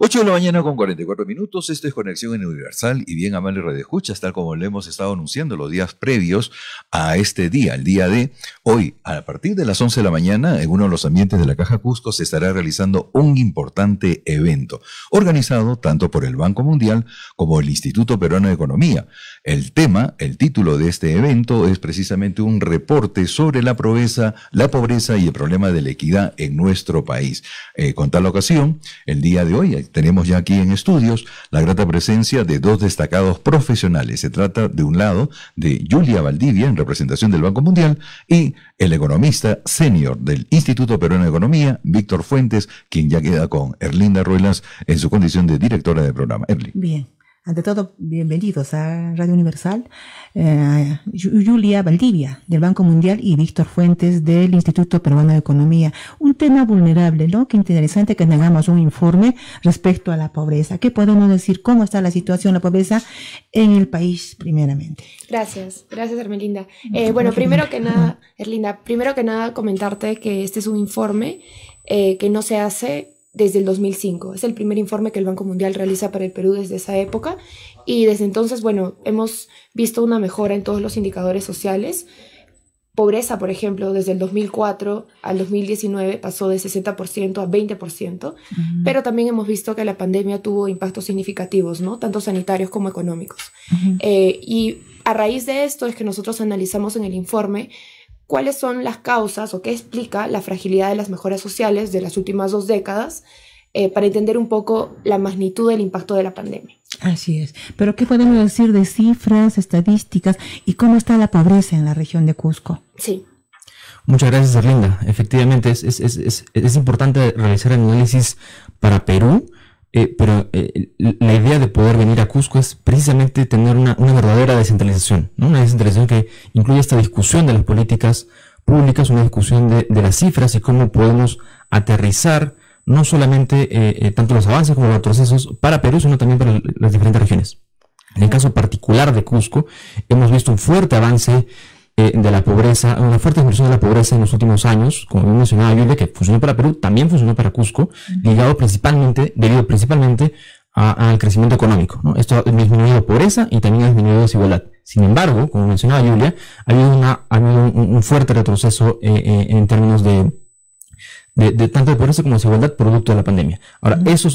8 de la mañana con 44 minutos, esta es Conexión en Universal y bien amable radioescuchas, tal como le hemos estado anunciando los días previos a este día, el día de hoy. A partir de las 11 de la mañana, en uno de los ambientes de la Caja Cusco, se estará realizando un importante evento, organizado tanto por el Banco Mundial como el Instituto Peruano de Economía. El título de este evento es precisamente un reporte sobre la pobreza y el problema de la equidad en nuestro país. Con tal ocasión, el día de hoy, tenemos ya aquí en estudios la grata presencia de dos destacados profesionales. Se trata, de un lado, de Yulia Valdivia, en representación del Banco Mundial, y el economista senior del Instituto Peruano de Economía, Víctor Fuentes, quien ya queda con Erlinda Ruelas en su condición de directora del programa. Erli. Bien. Ante todo, bienvenidos a Radio Universal. Yulia Valdivia, del Banco Mundial, y Víctor Fuentes, del Instituto Peruano de Economía. Un tema vulnerable, ¿no? Qué interesante que hagamos un informe respecto a la pobreza. ¿Qué podemos decir? ¿Cómo está la situación de la pobreza en el país, primeramente? Gracias, Ermelinda. Bueno, primero que nada, comentarte que este es un informe que no se hace desde el 2005. Es el primer informe que el Banco Mundial realiza para el Perú desde esa época, y desde entonces, bueno, hemos visto una mejora en todos los indicadores sociales. Pobreza, por ejemplo, desde el 2004 al 2019 pasó de 60% a 20%, pero también hemos visto que la pandemia tuvo impactos significativos, ¿no? Tanto sanitarios como económicos. Y a raíz de esto es que nosotros analizamos en el informe cuáles son las causas o qué explica la fragilidad de las mejoras sociales de las últimas 2 décadas, para entender un poco la magnitud del impacto de la pandemia. Así es. Pero ¿qué podemos decir de cifras, estadísticas y cómo está la pobreza en la región de Cusco? Sí. Muchas gracias, Erlinda. Efectivamente, es importante realizar el análisis para Perú, pero la idea de poder venir a Cusco es precisamente tener una verdadera descentralización, ¿no? Una descentralización que incluye esta discusión de las políticas públicas, una discusión de las cifras y cómo podemos aterrizar no solamente tanto los avances como los retrocesos para Perú, sino también para las diferentes regiones. En el caso particular de Cusco, hemos visto un fuerte avance de la pobreza, una fuerte disminución de la pobreza en los últimos años, como bien mencionaba Yulia, que funcionó para Perú, también funcionó para Cusco, debido principalmente al crecimiento económico, ¿no? Esto ha disminuido pobreza y también ha disminuido desigualdad. Sin embargo, como mencionaba Yulia, ha habido un fuerte retroceso en términos de tanto de pobreza como desigualdad producto de la pandemia. Ahora, eso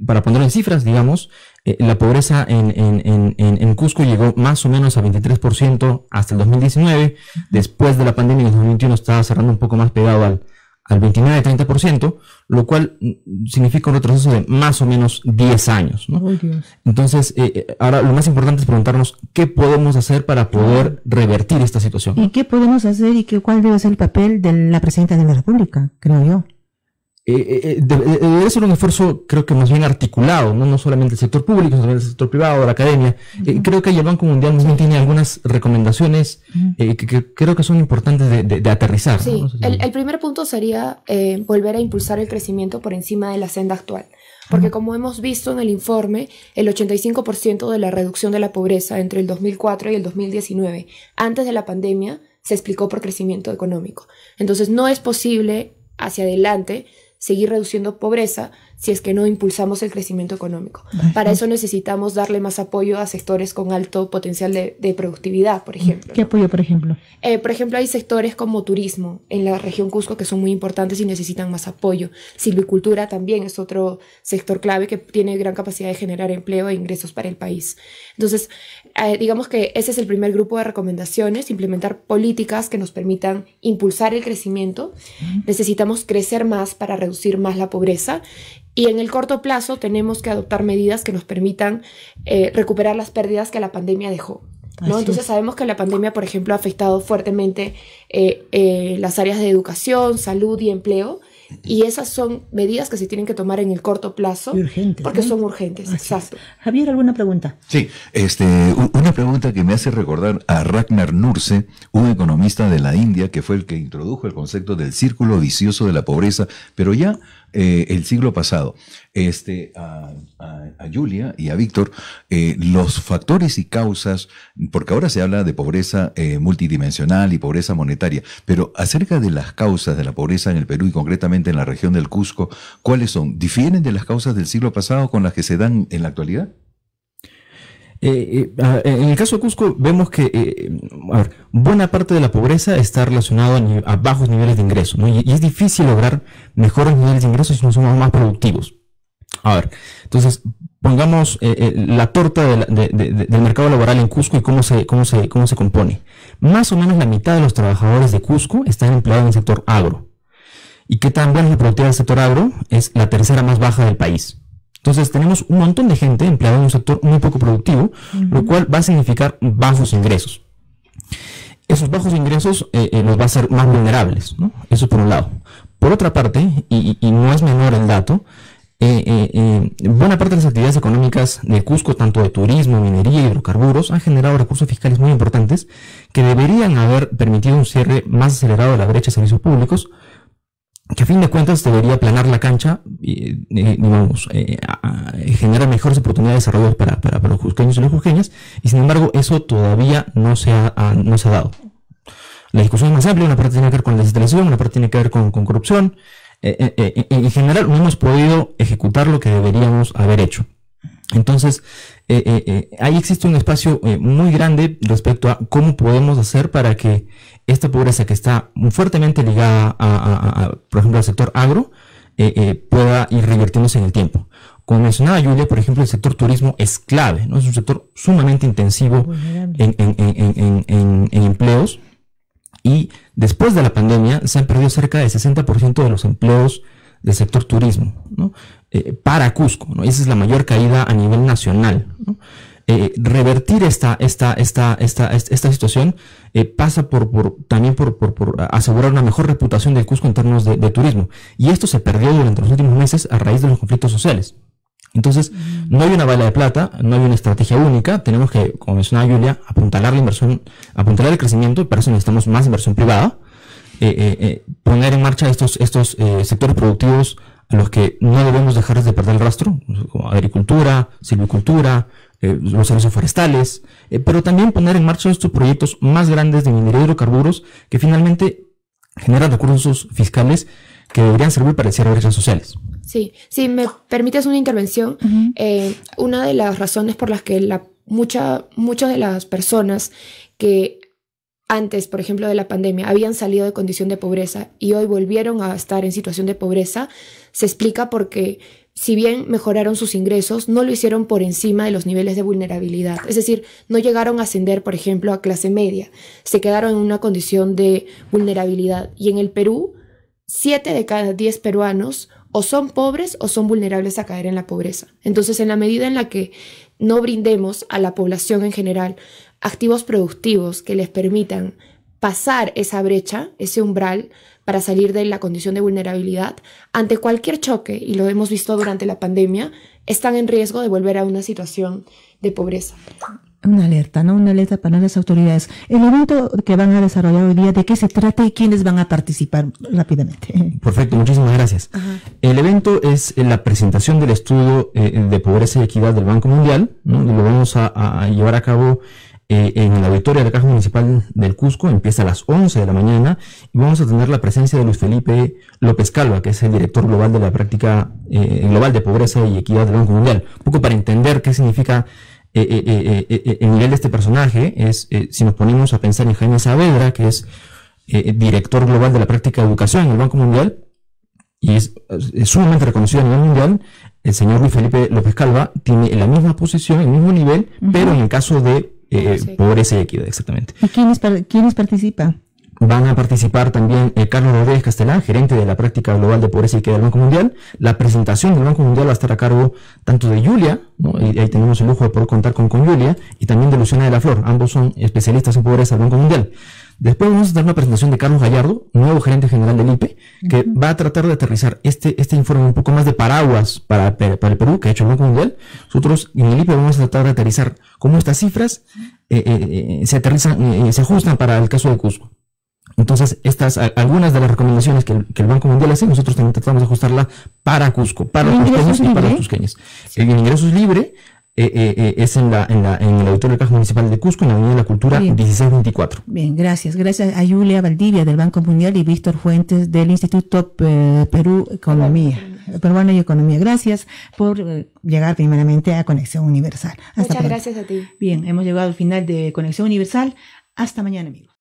para ponerlo en cifras, digamos, la pobreza en Cusco llegó más o menos a 23% hasta el 2019. Después de la pandemia, en el 2021 estaba cerrando un poco más pegado al 29-30%, lo cual significa un retroceso de más o menos 10 años, ¿no? Oh, Dios. Entonces, ahora lo más importante es preguntarnos qué podemos hacer para poder revertir esta situación. ¿Y qué podemos hacer y cuál debe ser el papel de la Presidenta de la República, creo yo? Debe ser un esfuerzo, creo que más bien articulado, no solamente el sector público, sino también el sector privado, la academia. Creo que el Banco Mundial más bien tiene algunas recomendaciones que creo que son importantes de aterrizar. Sí, ¿no? el primer punto sería volver a impulsar el crecimiento por encima de la senda actual. Porque como hemos visto en el informe, el 85% de la reducción de la pobreza entre el 2004 y el 2019, antes de la pandemia, se explicó por crecimiento económico. Entonces no es posible hacia adelante seguir reduciendo pobreza si es que no impulsamos el crecimiento económico. Para eso necesitamos darle más apoyo a sectores con alto potencial de productividad, por ejemplo. ¿Qué apoyo, por ejemplo? Por ejemplo, hay sectores como turismo en la región Cusco que son muy importantes y necesitan más apoyo. Silvicultura también es otro sector clave que tiene gran capacidad de generar empleo e ingresos para el país. Entonces, digamos que ese es el primer grupo de recomendaciones, implementar políticas que nos permitan impulsar el crecimiento. Necesitamos crecer más para reducir más la pobreza. Y en el corto plazo tenemos que adoptar medidas que nos permitan recuperar las pérdidas que la pandemia dejó, ¿no? Entonces sabemos que la pandemia, por ejemplo, ha afectado fuertemente las áreas de educación, salud y empleo. Y esas son medidas que se tienen que tomar en el corto plazo, urgentes, porque son urgentes. Exacto. Javier, ¿alguna pregunta? Sí, una pregunta que me hace recordar a Ragnar Nurse, un economista de la India que fue el que introdujo el concepto del círculo vicioso de la pobreza, pero ya el siglo pasado. A Yulia y a Víctor, los factores y causas, porque ahora se habla de pobreza multidimensional y pobreza monetaria, pero acerca de las causas de la pobreza en el Perú y concretamente especialmente en la región del Cusco, ¿cuáles son? ¿Difieren de las causas del siglo pasado con las que se dan en la actualidad? En el caso de Cusco vemos que buena parte de la pobreza está relacionada a bajos niveles de ingresos, ¿no? Y es difícil lograr mejores niveles de ingresos si no somos más productivos. A ver, entonces pongamos la torta del mercado laboral en Cusco y cómo se compone. Más o menos la mitad de los trabajadores de Cusco están empleados en el sector agro. ¿Y qué tan buena es la productividad del sector agro? Es la tercera más baja del país. Entonces tenemos un montón de gente empleada en un sector muy poco productivo, lo cual va a significar bajos ingresos. Esos bajos ingresos los va a hacer más vulnerables, ¿no? Eso por un lado. Por otra parte, y no es menor el dato, buena parte de las actividades económicas de Cusco, tanto de turismo, minería y hidrocarburos, han generado recursos fiscales muy importantes que deberían haber permitido un cierre más acelerado de la brecha de servicios públicos, que a fin de cuentas debería aplanar la cancha y generar mejores oportunidades de desarrollo para los cusqueños y las cusqueñas, y sin embargo eso todavía no se ha dado. La discusión es más amplia, una parte tiene que ver con la legislación, una parte tiene que ver con corrupción. En general no hemos podido ejecutar lo que deberíamos haber hecho. Entonces, ahí existe un espacio muy grande respecto a cómo podemos hacer para que esta pobreza que está fuertemente ligada por ejemplo, al sector agro, pueda ir revirtiéndose en el tiempo. Como mencionaba Julia, por ejemplo, el sector turismo es clave, ¿no? Es un sector sumamente intensivo en empleos, y después de la pandemia se han perdido cerca del 60% de los empleos del sector turismo, ¿no? Para Cusco, ¿no? Esa es la mayor caída a nivel nacional, ¿no? Revertir esta situación pasa también por asegurar una mejor reputación del Cusco en términos de turismo, y esto se perdió durante los últimos meses a raíz de los conflictos sociales. Entonces, no hay una bala de plata, no hay una estrategia única, tenemos que, como mencionaba Julia, apuntalar la inversión, apuntalar el crecimiento, y para eso necesitamos más inversión privada, poner en marcha estos sectores productivos a los que no debemos dejar de perder el rastro, como agricultura, silvicultura, los servicios forestales, pero también poner en marcha estos proyectos más grandes de minería y hidrocarburos que finalmente generan recursos fiscales que deberían servir para el cierre de brechas sociales. Sí, si me permites una intervención, una de las razones por las que muchas de las personas que antes, por ejemplo, de la pandemia, habían salido de condición de pobreza y hoy volvieron a estar en situación de pobreza, se explica porque, si bien mejoraron sus ingresos, no lo hicieron por encima de los niveles de vulnerabilidad. Es decir, no llegaron a ascender, por ejemplo, a clase media. Se quedaron en una condición de vulnerabilidad. Y en el Perú, 7 de cada 10 peruanos o son pobres o son vulnerables a caer en la pobreza. Entonces, en la medida en la que no brindemos a la población en general activos productivos que les permitan pasar esa brecha, ese umbral, para salir de la condición de vulnerabilidad, ante cualquier choque, y lo hemos visto durante la pandemia, están en riesgo de volver a una situación de pobreza. Una alerta, ¿no? Una alerta para las autoridades. El evento que van a desarrollar hoy día, ¿de qué se trata y quiénes van a participar rápidamente? Perfecto, muchísimas gracias. Ajá. El evento es la presentación del estudio de pobreza y equidad del Banco Mundial, ¿no? Lo vamos a llevar a cabo en el auditorio de la Caja Municipal del Cusco. Empieza a las 11 de la mañana y vamos a tener la presencia de Luis Felipe López Calva, que es el director global de la práctica global de pobreza y equidad del Banco Mundial. Un poco para entender qué significa el nivel de este personaje, si nos ponemos a pensar en Jaime Saavedra, que es director global de la práctica de educación en el Banco Mundial, y es sumamente reconocido a nivel mundial, el señor Luis Felipe López Calva tiene la misma posición, el mismo nivel, pero en el caso de pobreza y equidad, exactamente. ¿Y quiénes participan? Van a participar también Carlos Rodríguez Castelán, gerente de la práctica global de pobreza y equidad del Banco Mundial. La presentación del Banco Mundial va a estar a cargo tanto de Julia, ¿no? Y ahí tenemos el lujo de poder contar con Julia, y también de Luciana de la Flor. Ambos son especialistas en pobreza del Banco Mundial. Después vamos a tener una presentación de Carlos Gallardo, nuevo gerente general del IPE, que va a tratar de aterrizar este informe un poco más de paraguas para el Perú, que ha hecho el Banco Mundial. Nosotros en el IPE vamos a tratar de aterrizar cómo estas cifras se ajustan para el caso de Cusco. Entonces, algunas de las recomendaciones que el Banco Mundial hace, nosotros también tratamos de ajustarla para Cusco, para los cusqueños y para los cusqueños. El ingreso es libre, es en el Auditorio de Caja Municipal de Cusco, en la Avenida de la Cultura, Bien. 1624. Bien, gracias. Gracias a Julia Valdivia del Banco Mundial y Víctor Fuentes del Instituto Perú Peruano y Economía. Gracias por llegar primeramente a Conexión Universal. Muchas gracias a ti. Bien, hemos llegado al final de Conexión Universal. Hasta mañana, amigos.